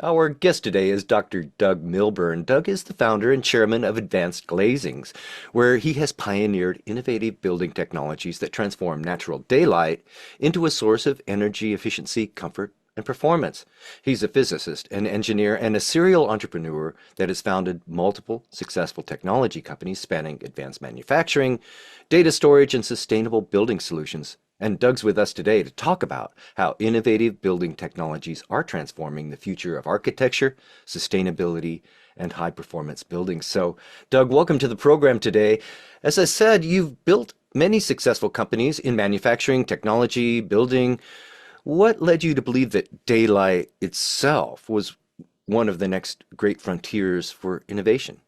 Our guest today is Dr. Doug Milburn. Doug is the founder and chairman of Advanced Glazings, where he has pioneered innovative building technologies that transform natural daylight into a source of energy efficiency, comfort, and performance. He's a physicist, an engineer, and a serial entrepreneur that has founded multiple successful technology companies spanning advanced manufacturing, data storage, and sustainable building solutions. And Doug's with us today to talk about how innovative building technologies are transforming the future of architecture, sustainability, and high performance buildings. So, Doug, welcome to the program today. As I said, you've built many successful companies in manufacturing, technology, building. What led you to believe that daylight itself was one of the next great frontiers for innovation?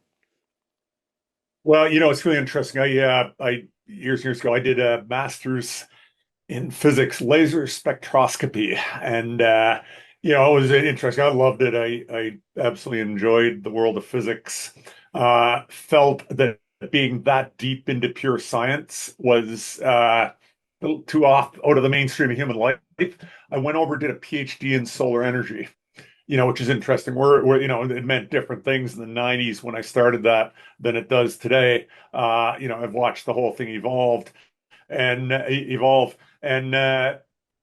Well, it's really interesting. I years ago, I did a master's in physics, laser spectroscopy, and it was interesting. I loved it. I absolutely enjoyed the world of physics. Felt that being that deep into pure science was a little too off out of the mainstream of human life. I went over, did a PhD in solar energy, which is interesting. It meant different things in the 90s when I started that than it does today. I've watched the whole thing evolve and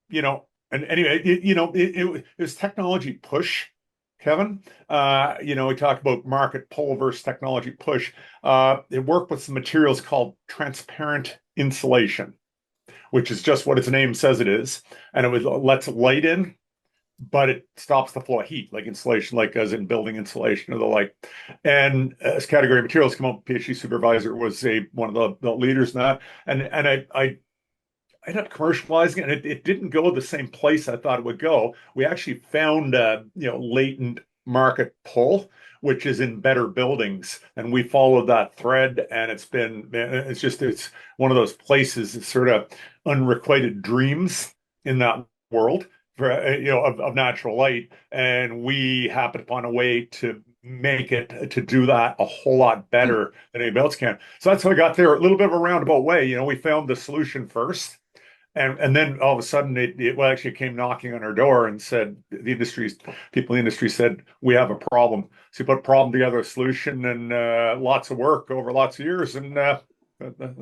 you know and anyway it was technology push, Kevin. We talk about market pull versus technology push. It worked with some materials called transparent insulation, which is just what its name says it is, and it lets light in, but it stops the flow of heat, like insulation, like as in building insulation or the like. And as category materials come up, PhD supervisor was one of the leaders in that. And I ended up commercializing it, and it didn't go the same place I thought it would go. We actually found latent market pull, which is in better buildings, and we followed that thread, and it's one of those places, it's sort of unrequited dreams in that world for of natural light, and we happened upon a way to make it to do that a whole lot better than anybody else can. So that's how I got there, a little bit of a roundabout way. We found the solution first, and then all of a sudden it actually came knocking on our door and said, people in the industry said, we have a problem. So you put a problem together, a solution, and lots of work over lots of years, and that's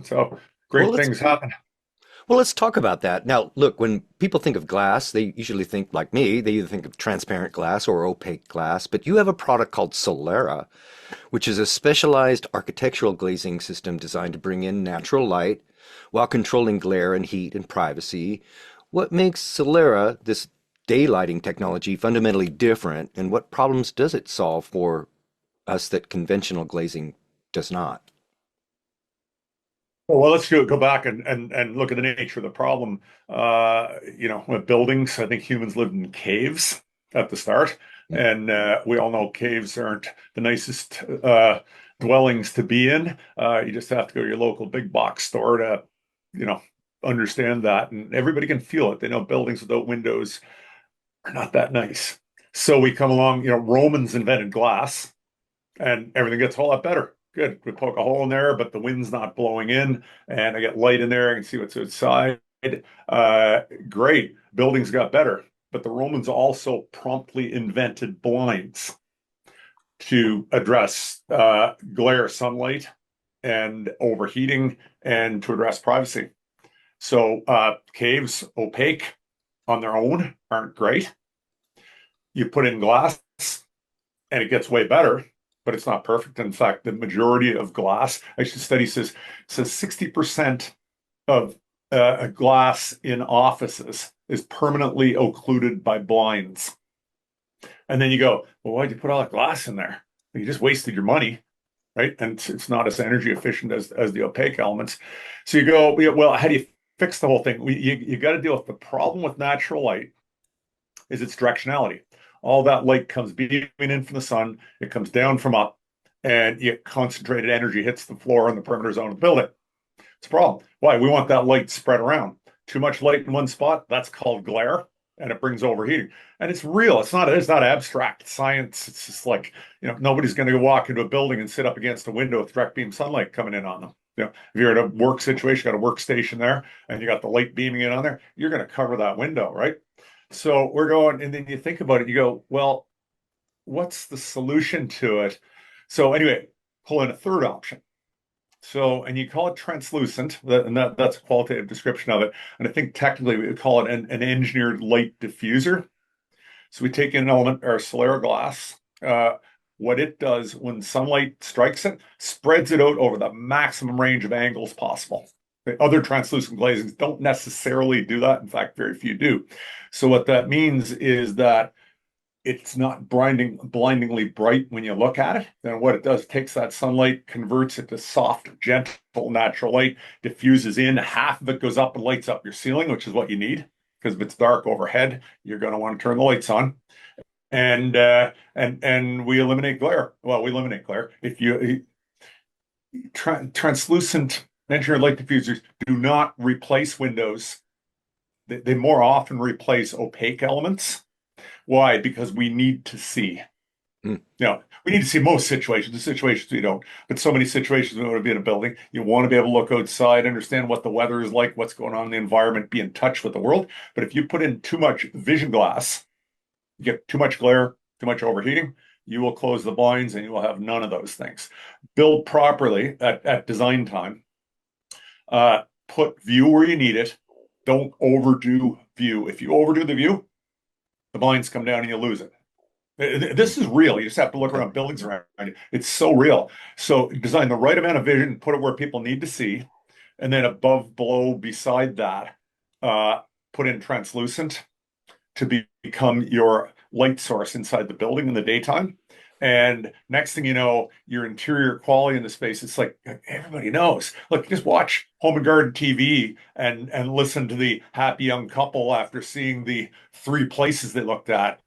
how Well, great things happen. let's talk about that. Now, look, when people think of glass, they usually think like me, they either think of transparent glass or opaque glass, but you have a product called Solera, which is a specialized architectural glazing system designed to bring in natural light while controlling glare and heat and privacy. What makes Solera, this daylighting technology, fundamentally different, and what problems does it solve for us that conventional glazing does not? Well, let's go back and look at the nature of the problem. With buildings, I think humans lived in caves at the start, and we all know caves aren't the nicest dwellings to be in. You just have to go to your local big box store to, you know, understand that, and everybody can feel it. They know buildings without windows are not that nice. So we come along, Romans invented glass, and everything gets a whole lot better. Good. We poke a hole in there, but the wind's not blowing in, and I get light in there. I can see what's outside. Great. Buildings got better, but the Romans also promptly invented blinds to address glare, sunlight, and overheating, and to address privacy. So caves, opaque on their own, aren't great. You put in glass, and it gets way better, but it's not perfect. In fact, the majority of glass, actually, study says 60% of glass in offices is permanently occluded by blinds. And then you go, well, why'd you put all that glass in there? You just wasted your money, right? And it's not as energy efficient as the opaque elements. So you go, well, how do you fix the whole thing? You got to deal with the problem with natural light is its directionality. All that light comes beaming in from the sun, it comes down from up, and yet concentrated energy hits the floor and the perimeter zone of the building. It's a problem. Why? We want that light spread around. Too much light in one spot, that's called glare, and it brings overheating. And it's real. It's not abstract science. It's just like, nobody's going to walk into a building and sit up against a window with direct beam sunlight coming in on them. If you're in a work situation, got a workstation there, and you got the light beaming in on there, you're going to cover that window, right? So we're going, and then you think about it, you go, well, what's the solution to it? So anyway, pull in a third option. So, and you call it translucent, that's a qualitative description of it. And I think technically we would call it an engineered light diffuser. So we take in an element, our Solera glass. What it does when sunlight strikes it, spreads it out over the maximum range of angles possible. The other translucent glazings don't necessarily do that. In fact, very few do. So what that means is that it's not blindingly bright when you look at it. Then what it does, takes that sunlight, converts it to soft, gentle, natural light, diffuses in. Half of it goes up and lights up your ceiling, which is what you need. Because if it's dark overhead, you're going to want to turn the lights on. And we eliminate glare. Well, we eliminate glare. If you translucent engineered light diffusers do not replace windows. They more often replace opaque elements. Why? Because we need to see. Mm. We need to see most situations. The situations we don't, but so many situations we want to be in a building. You want to be able to look outside, understand what the weather is like, what's going on in the environment, be in touch with the world. But if you put in too much vision glass, you get too much glare, too much overheating, you will close the blinds and you will have none of those things. Build properly at design time. Put view where you need it. Don't overdo view. If you overdo the view, the blinds come down and you lose it. This is real. You just have to look Okay. around buildings around you. It's so real. So design the right amount of vision, put it where people need to see, and then above, below, beside that, put in translucent to become your light source inside the building in the daytime. And next thing you know, your interior quality in the space, it's like everybody knows. Look, just watch Home and Garden TV and listen to the happy young couple after seeing the three places they looked at.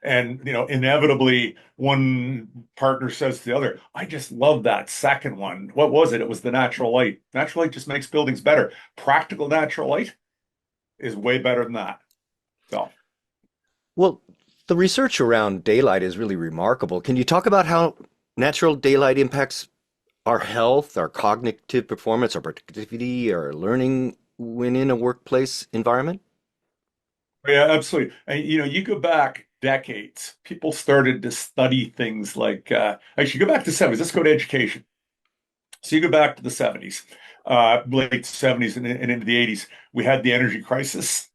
And inevitably one partner says to the other, I just love that second one. What was it? It was the natural light. Natural light just makes buildings better. Practical natural light is way better than that. So Well, the research around daylight is really remarkable. Can you talk about how natural daylight impacts our health, our cognitive performance, our productivity, our learning when in a workplace environment? yeah, absolutely. And you go back decades, people started to study things like actually go back to the 70s. Let's go to education. So you go back to the 70s, late 70s and into the 80s. We had the energy crisis,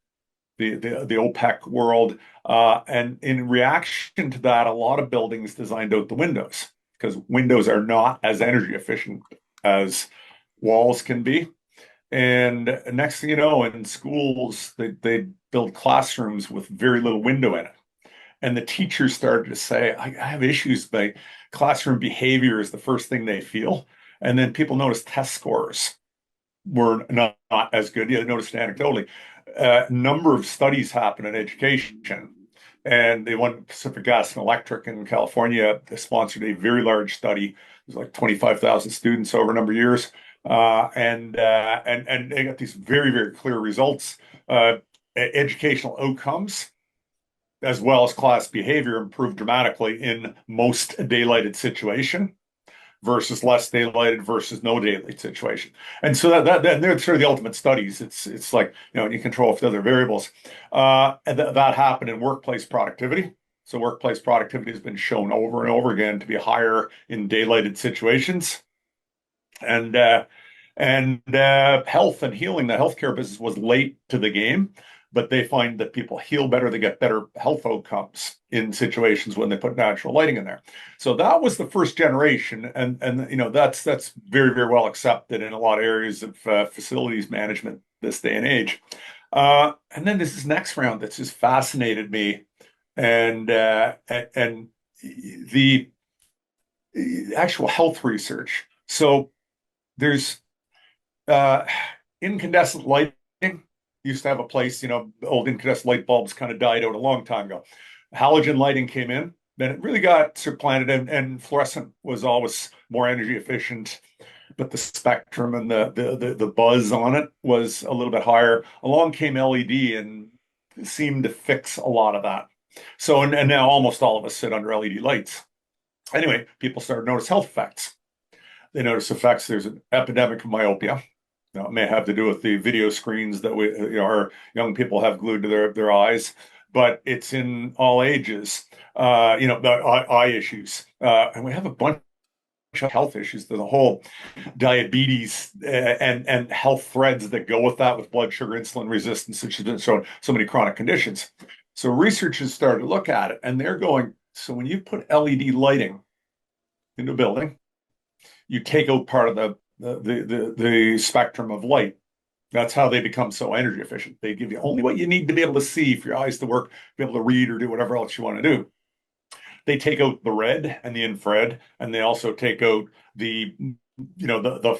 the OPEC world. And in reaction to that, a lot of buildings designed out the windows because windows are not as energy efficient as walls can be. And next thing you know, in schools, they build classrooms with very little window in it. And the teachers started to say, I have issues. By classroom behavior is the first thing they feel. And then people noticed test scores were not as good. You noticed anecdotally. Number of studies happen in education. And they won Pacific Gas and Electric in California. They sponsored a very large study. It was like 25,000 students over a number of years. And they got these very, very clear results. Educational outcomes as well as class behavior improved dramatically in most daylighted situation versus less daylighted versus no daylight situation. And so that they're sort of the ultimate studies. It's like you control for the other variables. And that happened in workplace productivity. So workplace productivity has been shown over and over again to be higher in daylighted situations. And health and healing, the healthcare business was late to the game, but they find that people heal better, they get better health outcomes in situations when they put natural lighting in there. So that was the first generation, and that's very, very well accepted in a lot of areas of facilities management this day and age. And then there's this next round that's just fascinated me, and the actual health research. So there's uh, incandescent lighting used to have a place, old incandescent light bulbs kind of died out a long time ago. Halogen lighting came in, then it really got supplanted, and fluorescent was always more energy efficient, but the spectrum and the buzz on it was a little bit higher. Along came LED and seemed to fix a lot of that. So, and now almost all of us sit under LED lights. Anyway, people started to notice health effects. They notice effects. There's an epidemic of myopia. Now, it may have to do with the video screens that our young people have glued to their eyes. but it's in all ages. The eye issues, and we have a bunch of health issues. There's a whole diabetes and health threads that go with that, with blood sugar, insulin resistance, which has been shown so many chronic conditions. So researchers started to look at it, and they're going, so when you put LED lighting into a building, you take out part of the spectrum of light. That's how they become so energy efficient. They give you only what you need to be able to see for your eyes to work, be able to read or do whatever else you want to do. They take out the red and the infrared, and they also take out the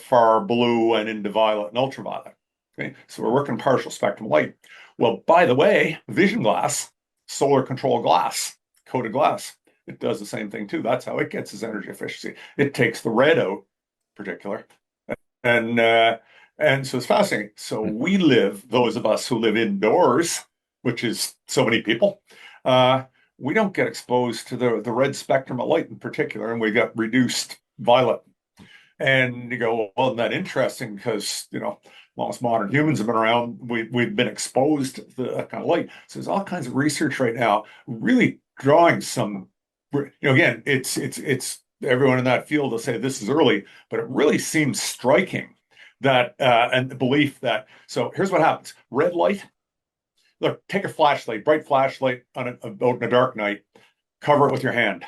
far blue and into violet and ultraviolet. Okay, so we're working partial spectrum light. Well, by the way, vision glass, solar control glass, coated glass, it does the same thing too. That's how it gets its energy efficiency. It takes the red out, in particular, and so it's fascinating. So we live, those of us who live indoors, which is so many people, uh, we don't get exposed to the red spectrum of light in particular, and we got reduced violet. And you go, well, isn't that interesting? Because, long as modern humans have been around, we've been exposed to that kind of light. So there's all kinds of research right now, really drawing some, again, it's everyone in that field will say this is early, but it really seems striking that, and the belief that, so here's what happens. Red light, look, take a flashlight, bright flashlight out in a dark night, cover it with your hand.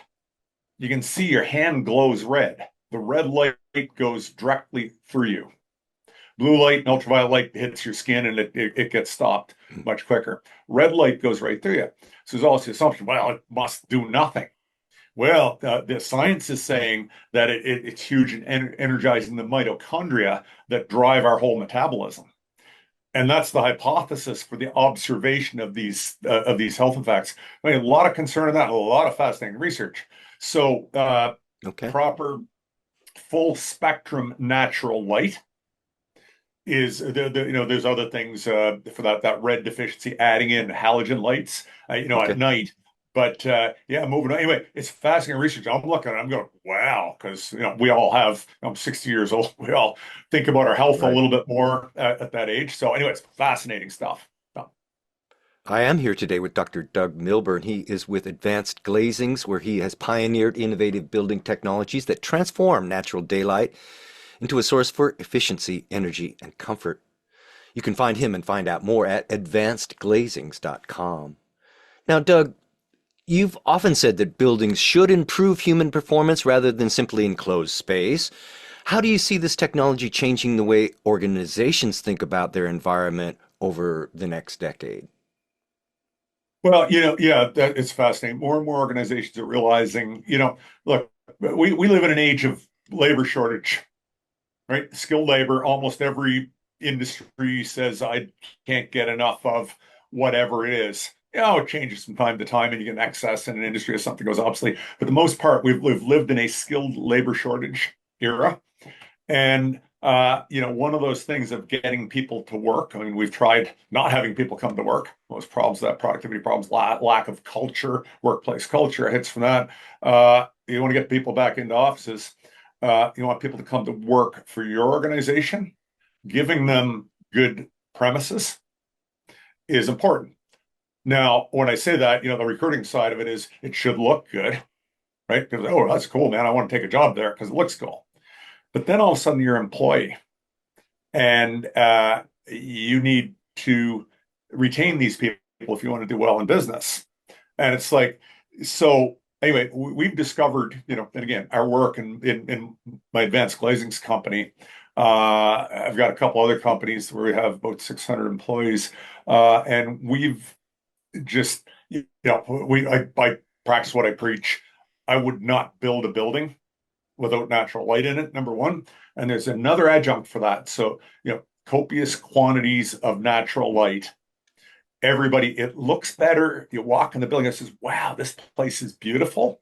You can see your hand glows red. The red light goes directly through you. Blue light and ultraviolet light hits your skin, and it gets stopped much quicker. Red light goes right through you. So there's always the assumption, well, it must do nothing. Well, the science is saying that it's huge in energizing the mitochondria that drive our whole metabolism. And that's the hypothesis for the observation of these health effects. I mean, a lot of concern in that, a lot of fascinating research. So, Okay. proper full spectrum natural light is there's other things for that red deficiency, adding in halogen lights, at Okay. night. But yeah, moving on. Anyway, it's fascinating research. I'm looking at it, I'm going, wow, because we all have, I'm 60 years old. We all think about our health a Right. little bit more at that age. So anyway, it's fascinating stuff. So, I am here today with Dr. Doug Milburn. He is with Advanced Glazings, where he has pioneered innovative building technologies that transform natural daylight into a source for efficiency, energy, and comfort. You can find him and find out more at advancedglazings.com. Now, Doug, you've often said that buildings should improve human performance rather than simply enclose space. How do you see this technology changing the way organizations think about their environment over the next decade? well, yeah, it's fascinating. More and more organizations are realizing, look, we live in an age of labor shortage, right? Skilled labor, almost every industry says I can't get enough of whatever it is. It changes from time to time, and you get excess in an industry as something goes obsolete. But the most part, we've lived in a skilled labor shortage era, and one of those things of getting people to work. I mean, we've tried not having people come to work. Most problems, that productivity problems, lack of culture, workplace culture hits from that. You want to get people back into offices. You want people to come to work for your organization. Giving them good premises is important. Now, when I say that, the recruiting side of it is it should look good, right? Because, oh, that's cool, man. I want to take a job there because it looks cool. But then all of a sudden you're an employee, and you need to retain these people if you want to do well in business. And it's like, so anyway, we've discovered, and again, our work in my advanced glazings company, I've got a couple other companies where we have about 600 employees, and we've just, I practice what I preach. I would not build a building without natural light in it, number one. And there's another adjunct for that. So, copious quantities of natural light. Everybody, it looks better. You walk in the building, it says, wow, this place is beautiful.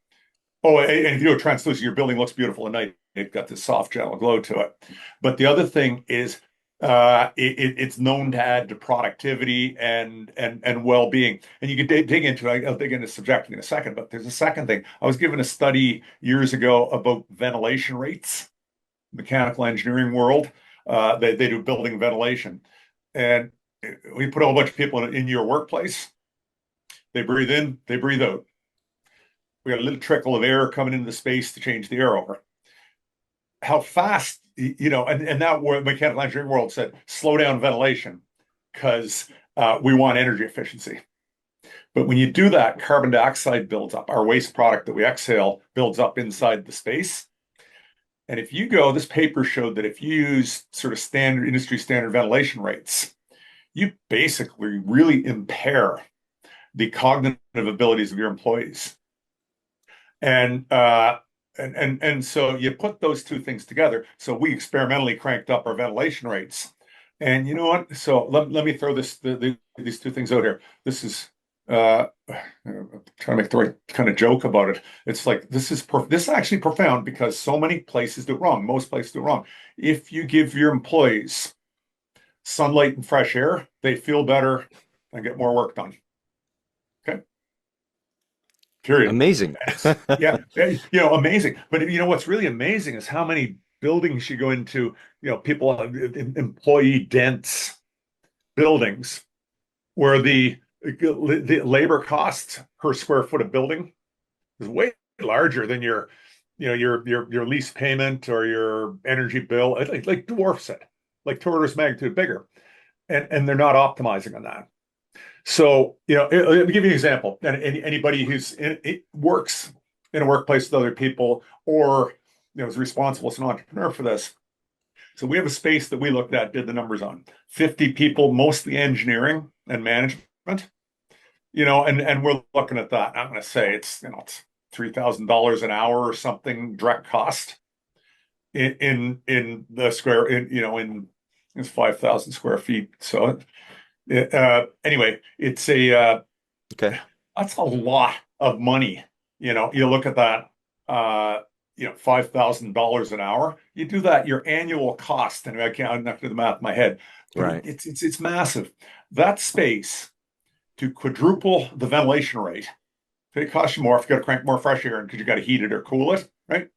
Oh, and if you do a translucent, your building looks beautiful at night. It's got this soft, gentle glow to it. But the other thing is, it's known to add to productivity and well-being. And you can dig into it. I'll dig into subjective in a second. But there's a second thing. I was given a study years ago about ventilation rates, mechanical engineering world. They do building ventilation, and we put a whole bunch of people in your workplace. They breathe in, they breathe out. We got a little trickle of air coming into the space to change the air over. How fast, and that mechanical engineering world said, slow down ventilation because we want energy efficiency. But when you do that, carbon dioxide builds up. Our waste product that we exhale builds up inside the space. And if you go, this paper showed that if you use sort of standard industry standard ventilation rates, you basically really impair the cognitive abilities of your employees. And so you put those two things together. So we experimentally cranked up our ventilation rates. And you know what? So let me throw these two things out here. This is I'm trying to make the right kind of joke about it. It's like this is actually profound because so many places do it wrong. Most places do it wrong. If you give your employees sunlight and fresh air, they feel better and get more work done. Okay. Period. Amazing. Yeah, amazing. But what's really amazing is how many buildings you go into, people have employee dense buildings where the labor cost per square foot of building is way larger than your lease payment or your energy bill. Like dwarfs it, like two orders of magnitude bigger, and they're not optimizing on that. So let me give you an example. And anybody works in a workplace with other people, or is responsible as an entrepreneur for this. So we have a space that we looked at, did the numbers on 50 people, mostly engineering and management. And we're looking at that. I'm going to say it's $3,000 an hour or something direct cost in the square in it's 5,000 square feet. So anyway, it's Okay. that's a lot of money. You look at that. $5,000 an hour. You do that, your annual cost, and I'm not doing the math in my head, but Right. it's massive. That space to quadruple the ventilation rate, it costs you more if you got to crank more fresh air in because you got to heat it or cool it, right?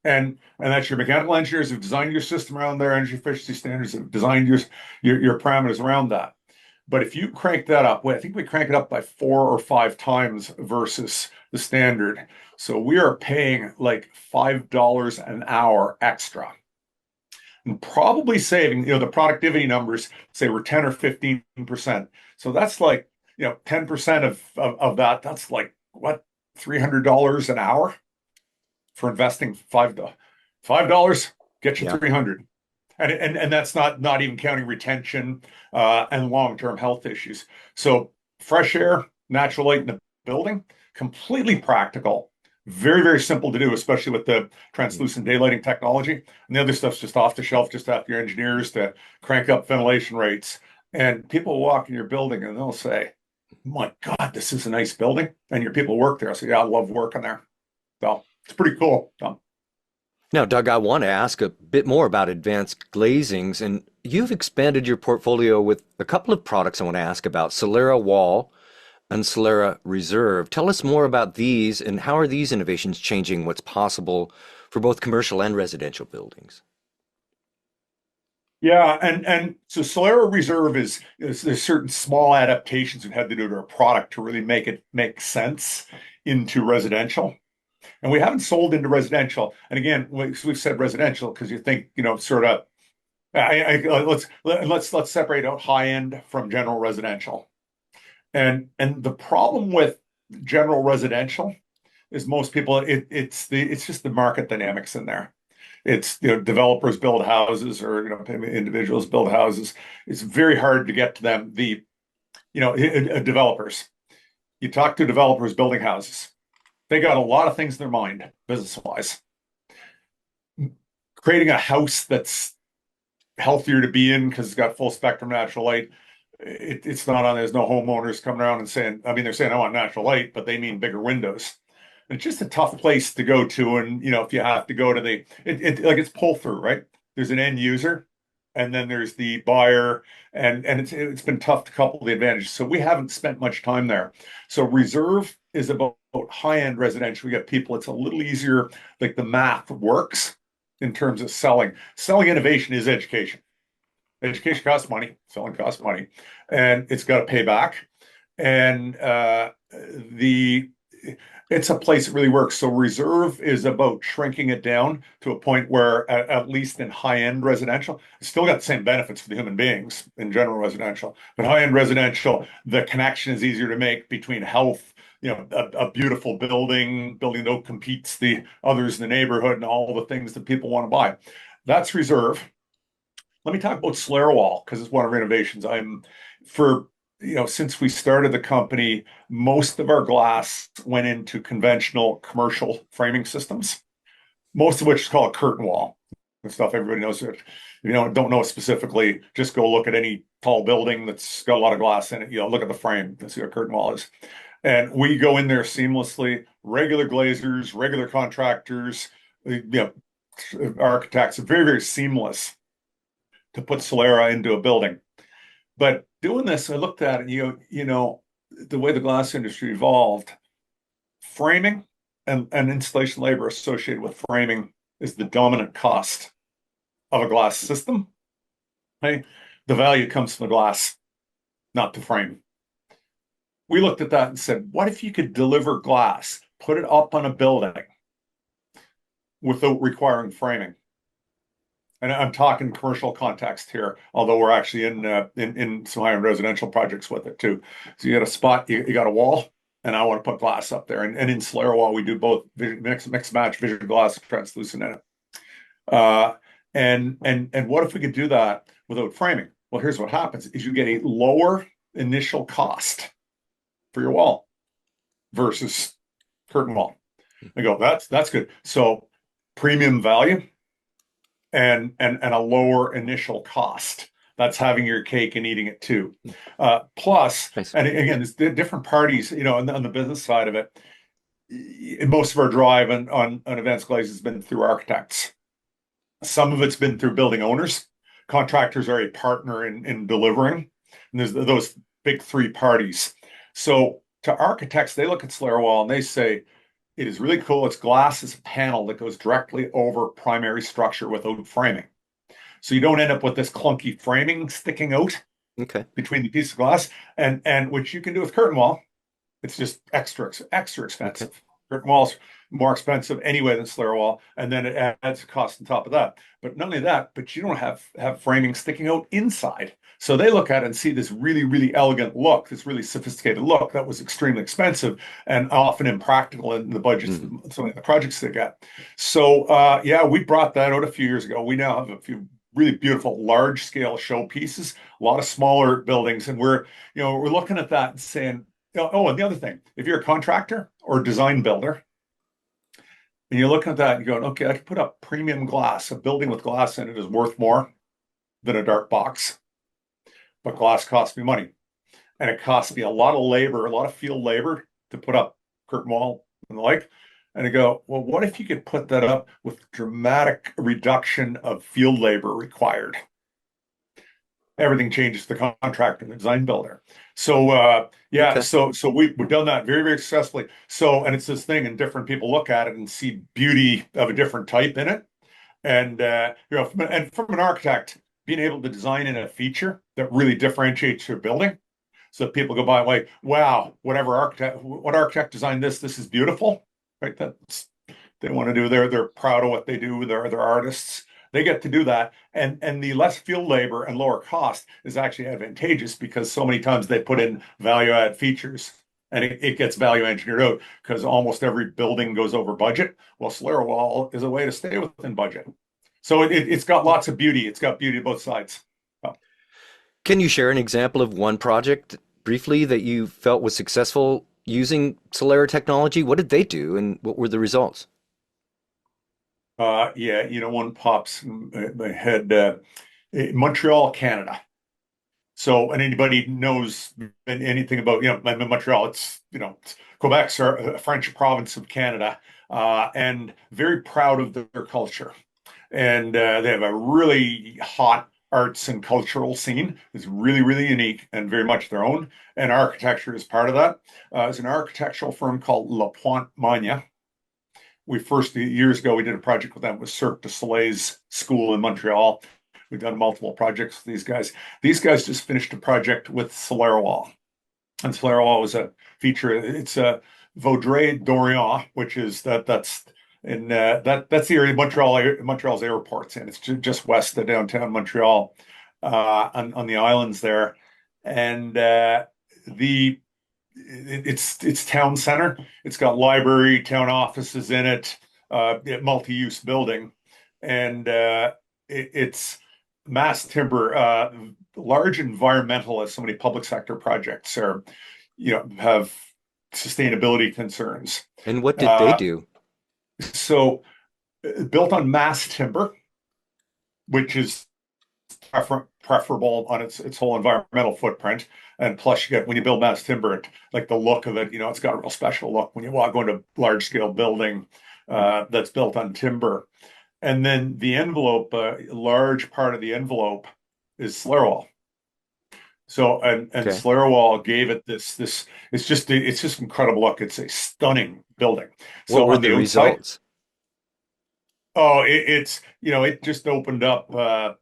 And that's your mechanical engineers who've designed your system around their energy efficiency standards, have designed your parameters around that. But if you crank that up, I think we crank it up by 4 or 5 times versus the standard. So we are paying like $5 an hour extra and probably saving, the productivity numbers say we're 10 or 15%. So that's like, 10% of that, that's like what, $300 an hour for investing $5 get you Yeah. 300. And that's not even counting retention and long-term health issues. So fresh air, natural light in the building, completely practical, very, very simple to do, especially with the translucent daylighting technology. And the other stuff's just off the shelf, just after your engineers to crank up ventilation rates. And people walk in your building and they'll say, "My God, this is a nice building." And your people work there. I say, "Yeah, I love working there." So it's pretty cool. Now, Doug, I want to ask a bit more about advanced glazings, and you've expanded your portfolio with a couple of products I want to ask about, Solera Wall and Solera Reserve. Tell us more about these and how are these innovations changing what's possible for both commercial and residential buildings? Yeah, and so Solera Reserve is there's certain small adaptations we've had to do to our product to really make it make sense into residential. And we haven't sold into residential. And again, we've said residential because you think, sort of. Let's separate out high end from general residential. And the problem with general residential is most people it's just the market dynamics in there. It's developers build houses or individuals build houses. It's very hard to get to them. Developers. You talk to developers building houses. They got a lot of things in their mind, business-wise. Creating a house that's healthier to be in because it's got full spectrum natural light. It's not on. There's no homeowners coming around and saying, they're saying I want natural light, but they mean bigger windows. And it's just a tough place to go to. And if you have to go to it's pull through, right? There's an end user, and then there's the buyer, and it's been tough to couple the advantages. So we haven't spent much time there. So Reserve is about high end residential. We got people. It's a little easier. Like the math works in terms of selling. Selling innovation is education. Education costs money, selling costs money, and it's got to pay back. and the it's a place that really works. So reserve is about shrinking it down to a point where, at least in high-end residential, it's still got the same benefits for the human beings in general residential. But high-end residential, the connection is easier to make between health, a beautiful building that competes the others in the neighborhood and all the things that people want to buy. That's reserve. Let me talk about Wall because it's one of our innovations. For since we started the company, most of our glass went into conventional commercial framing systems, most of which is called curtain wall and stuff. Everybody knows it. If you don't know it specifically, just go look at any tall building that's got a lot of glass in it. Look at the frame and see what curtain wall is. And we go in there seamlessly, regular glazers, regular contractors, architects, very, very seamless to put Solera into a building. But doing this, I looked at it, the way the glass industry evolved, framing and installation labor associated with framing is the dominant cost of a glass system. Okay? The value comes from the glass, not the frame. We looked at that and said, what if you could deliver glass, put it up on a building without requiring framing? And I'm talking commercial context here, although we're actually in some high-end residential projects with it too. So you got a spot, you got a wall, and I want to put glass up there. And in Solera wall, we do both mix match vision glass, translucent in it. And what if we could do that without framing? Well, here's what happens: is you get a lower initial cost for your wall versus curtain wall. I go, that's good. So premium value and a lower initial cost. That's having your cake and eating it too. Plus, Nice. and again, there's different parties, on the business side of it. Most of our drive on advanced glazing has been through architects. Some of it's been through building owners. Contractors are a partner in delivering. And there's those big three parties. So to architects, they look at Solera wall and they say, it is really cool. It's glass as a panel that goes directly over primary structure without framing. So you don't end up with this clunky framing sticking out Okay. between the piece of glass, and which you can do with curtain wall. It's just extra expensive. Okay. Curtain wall's more expensive anyway than Solera wall, and then it adds a cost on top of that. But not only that, but you don't have framing sticking out inside. So they look at it and see this really, really elegant look, this really sophisticated look that was extremely expensive and often impractical in the budgets, Mm-hmm. some of the projects they got. So yeah, we brought that out a few years ago. We now have a few really beautiful large scale showpieces, a lot of smaller buildings, and we're looking at that and saying, oh, and the other thing, if you're a contractor or design builder, and you're looking at that and you're going, okay, I can put up premium glass. A building with glass in it is worth more than a dark box, but glass costs me money. And it costs me a lot of labor, a lot of field labor to put up curtain wall and the like. And I go, well, what if you could put that up with dramatic reduction of field labor required? Everything changes the contractor and the design builder. So yeah, Okay. so we've done that very, very successfully. So, and it's this thing, and different people look at it and see beauty of a different type in it. And from an architect, being able to design in a feature that really differentiates your building, so that people go by like, wow, what architect designed this? This is beautiful, right? That's they want to do. They're proud of what they do. They're artists. They get to do that, and the less field labor and lower cost is actually advantageous because so many times they put in value add features and it gets value engineered out because almost every building goes over budget. Well, Solera wall is a way to stay within budget. So it's got lots of beauty. It's got beauty on both sides. Oh. Can you share an example of one project briefly that you felt was successful using Solera technology? What did they do and what were the results? Yeah, one pops in my head. Montreal, Canada. So, and anybody knows anything about, Montreal, it's Quebec's a French province of Canada, and very proud of their culture. And they have a really hot arts and cultural scene. It's really, really unique and very much their own. And architecture is part of that. It's an architectural firm called La Pointe Magna. We first, years ago, we did a project with them with Cirque du Soleil's school in Montreal. We've done multiple projects with these guys. These guys just finished a project with Solera wall. and Scleral was a feature. It's a Vaudreuil Dorion, which is that's in that's the area Montreal's airports, and it's just west of downtown Montreal, on the islands there, and the it's town center. It's got library, town offices in it, multi-use building, and it's mass timber. Large environmentalists, so many public sector projects are, have sustainability concerns. And what did they Uh, do? so built on mass timber, which is preferable on its whole environmental footprint. And plus, you get when you build mass timber, like the look of it, it's got a real special look when you go into a large scale building that's built on timber. And then the envelope, a large part of the envelope is Slarewall. So and Okay. Slarewall gave it this it's just incredible look. It's a stunning building. What So were on the the outside, results? oh, it's it just opened up. I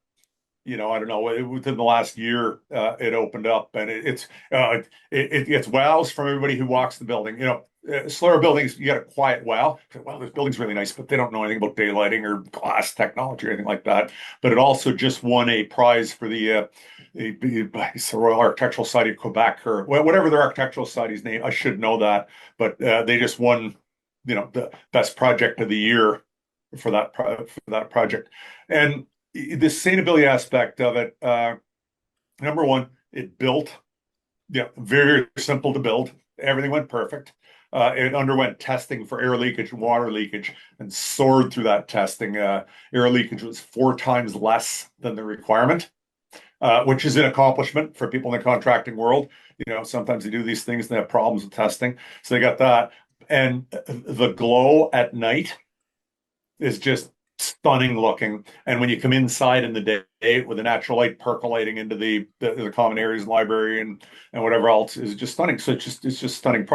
don't know, within the last year, it opened up, and it gets wows from everybody who walks the building. Slower buildings, you get a quiet wow. Well, this building's really nice, but they don't know anything about daylighting or glass technology or anything like that. But it also just won a prize for the Royal Architectural Society of Quebec, or whatever their architectural society's name. I should know that, but they just won, the best project of the year for that project. And the sustainability aspect of it, number one, it built, yeah, very simple to build. Everything went perfect. It underwent testing for air leakage and water leakage and soared through that testing. Air leakage was 4 times less than the requirement, which is an accomplishment for people in the contracting world. Sometimes they do these things and they have problems with testing. So they got that. And the glow at night is just stunning looking. And when you come inside in the day with the natural light percolating into the common areas and library and whatever else, is just stunning. So it's just stunning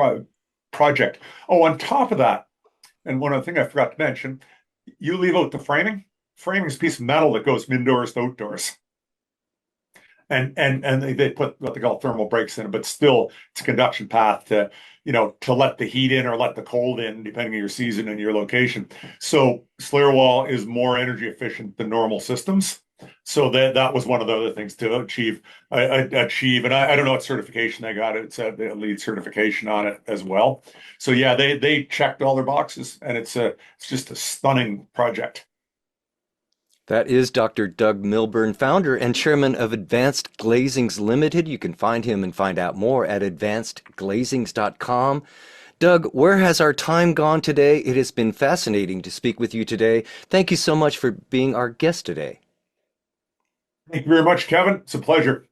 project. Oh, on top of that, and one other thing I forgot to mention, you leave out the framing. Framing is a piece of metal that goes from indoors to outdoors. And they put what they call thermal breaks in it, but still it's a conduction path to let the heat in or let the cold in, depending on your season and your location. So Slayer wall is more energy efficient than normal systems. So that was one of the other things to achieve. And I don't know what certification they got. It's a lead certification on it as well. So yeah, they checked all their boxes, and it's just a stunning project. That is Dr. Doug Milburn, founder and chairman of Advanced Glazings Limited. You can find him and find out more at advancedglazings.com. Doug, where has our time gone today? It has been fascinating to speak with you today. Thank you so much for being our guest today. Thank you very much, Kevin. It's a pleasure.